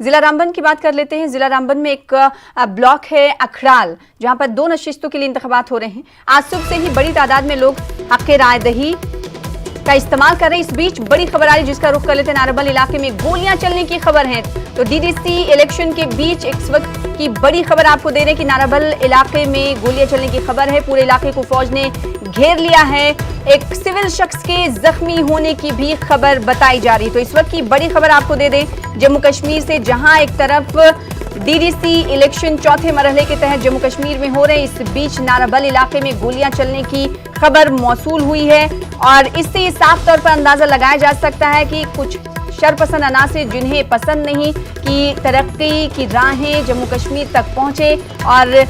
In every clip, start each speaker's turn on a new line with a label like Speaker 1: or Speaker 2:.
Speaker 1: जिला रामबन की बात कर लेते हैं। जिला रामबन में एक ब्लॉक है अखड़ाल, जहां पर 2 नशिस्तों के लिए इंतखाबात हो रहे हैं। आज सुबह से ही बड़ी तादाद में लोग हक़ राय दही का इस्तेमाल कर रहे हैं। इस बीच बड़ी खबर आ रही जिसका रुख कर लेते हैं। नारबल इलाके में गोलियां चलने की खबर है। तो डीडीसी इलेक्शन के बीच इस वक्त की बड़ी खबर आपको दे रहे हैं कि नारबल इलाके में गोलियां चलने की खबर है। पूरे इलाके को फौज ने घेर लिया है। एक सिविल शख्स के जख्मी होने की भी खबर बताई जा रही है। तो इस वक्त की बड़ी खबर आपको दे दें, जम्मू कश्मीर से, जहां एक तरफ डीडीसी इलेक्शन चौथे मरहले के तहत जम्मू कश्मीर में हो रहे हैं, इस बीच नारबल इलाके में गोलियां चलने की खबर मौसूल हुई है। और इससे ये साफ तौर पर अंदाजा लगाया जा सकता है कि कुछ शरपसंद अनासिर जिन्हें पसंद नहीं कि तरक्की की राहें जम्मू कश्मीर तक पहुंचे और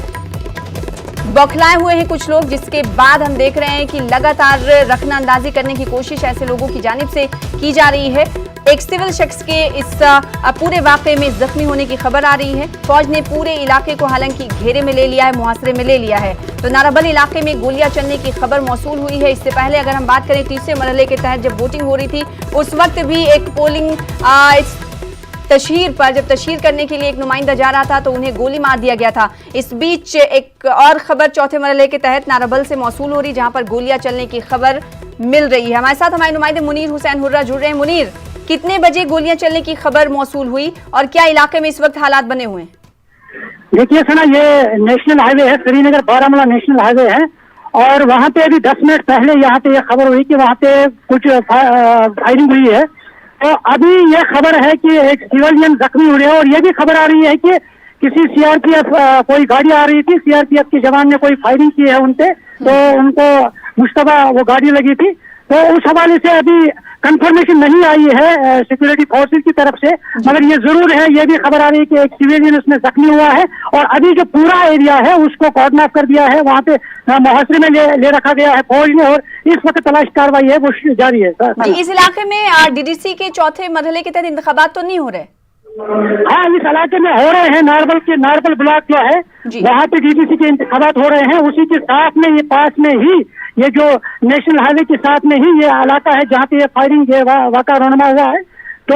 Speaker 1: बौखलाए हुए हैं कुछ लोग, जिसके बाद हम देख रहे हैं कि लगातार रखना अंदाजी करने की कोशिश ऐसे लोगों की जानिब से की जा रही है। एक सिविल शख्स के इस पूरे वाक़े में जख्मी होने की खबर आ रही है। फौज ने पूरे इलाके को हालांकि घेरे में ले लिया है, मुहासरे में ले लिया है। तो नारबल इलाके में गोलियां चलने की खबर मौसूल हुई है। इससे पहले अगर हम बात करें तीसरे मरहले के तहत जब वोटिंग हो रही थी, उस वक्त भी एक पोलिंग तशहीर पर जब तशहीर करने के लिए एक नुमाइंदा जा रहा था तो उन्हें गोली मार दिया गया था। इस बीच एक और खबर चौथे मरहले के तहत नारबल से मौसूल हो रही, जहां पर गोलियां चलने की खबर मिल रही है। हमारे साथ हमारे नुमाइंदे मुनीर हुसैन हुर्रा जुड़ रहे हैं। मुनीर, कितने बजे गोलियां चलने की खबर मौसूल हुई और क्या इलाके में इस वक्त हालात बने हुए हैं?
Speaker 2: देखिए सना, ये नेशनल हाईवे है, श्रीनगर बारामूला नेशनल हाईवे है और वहाँ पे अभी 10 मिनट पहले यहाँ पे ये खबर हुई कि वहाँ पे कुछ फायरिंग हुई है। तो अभी ये खबर है कि एक सिविलियन जख्मी हुए और ये भी खबर आ रही है कि किसी सीआरपीएफ कोई गाड़ी आ रही थी, सीआरपीएफ के जवान ने कोई फायरिंग की है उनपे, तो उनको मुश्तबा वो गाड़ी लगी थी। तो उस हवाले से अभी कंफर्मेशन नहीं आई है सिक्योरिटी फोर्सेज की तरफ से, मगर ये जरूर है, ये भी खबर आ रही है कि एक सिविलियन उसमें जख्मी हुआ है और अभी जो पूरा एरिया है उसको कॉर्डन ऑफ कर दिया है, वहाँ पे मुहासरे में ले रखा गया है फौज ने और इस वक्त तलाश कार्रवाई है वो जारी है।
Speaker 1: इस इलाके में डीडीसी के चौथे मरहले के तहत इंतखाबात तो नहीं हो रहे?
Speaker 2: हाँ, इस इलाके में हो रहे हैं। नारबल ब्लॉक जो है वहाँ पे डीडीसी के इंतखाबात हो रहे हैं। उसी के साथ में ये पास में ही ये जो नेशनल हाईवे के साथ में ही ये इलाका है जहाँ पे ये फायरिंग वाक़ा रोनमा हुआ है। तो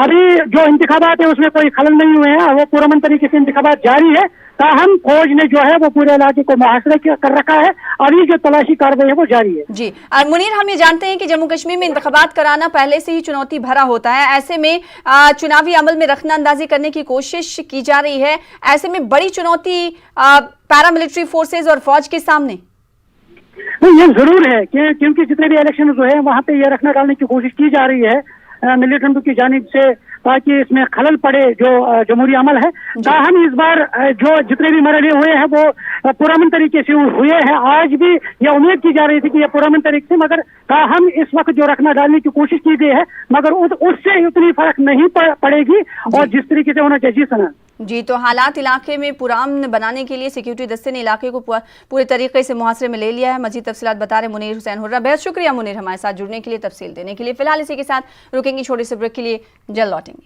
Speaker 2: अभी जो इंतखाबात है उसमें कोई खलल नहीं हुए हैं, वो पुरअमन तरीके से इंतखाबात जारी है। ताहम फौज ने जो है वो पूरे इलाके को मुहासरे कर रखा है। अभी जो तलाशी कार्रवाई है वो जारी है।
Speaker 1: जी मुनीर, हम ये जानते हैं कि जम्मू कश्मीर में इंतखाबात कराना पहले से ही चुनौती भरा होता है। ऐसे में चुनावी अमल में रखना अंदाजी करने की कोशिश की जा रही है। ऐसे में बड़ी चुनौती पैरामिलिट्री फोर्सेज और फौज के सामने
Speaker 2: ये जरूर है कि क्योंकि जितने भी इलेक्शन जो है वहाँ पे ये रखना डालने की कोशिश की जा रही है मिलिटेंट की जानिब से, ताकि इसमें खलल पड़े जो जमहूरी अमल है। ताहम इस बार जो जितने भी मरहले हुए हैं वो पुरअमन तरीके से हुए हैं। आज भी ये उम्मीद की जा रही थी कि ये पुरअमन तरीके से, मगर ताहम इस वक्त जो रखना डालने की कोशिश की गई है मगर उससे उतनी फर्क नहीं पड़ेगी और जिस तरीके से होना चाहिए। सना
Speaker 1: जी, तो हालात इलाके में पुरअमन बनाने के लिए सिक्योरिटी दस्ते ने इलाके को पूरे तरीके से मुहासरे में ले लिया है। मजीद तफसीलात बता रहे मुनीर हुसैन हुर्रा। बेहद शुक्रिया मुनीर हमारे साथ जुड़ने के लिए, तफसील देने के लिए। फिलहाल इसी के साथ रुकेंगे छोटे से ब्रेक के लिए, जल्द लौटेंगे।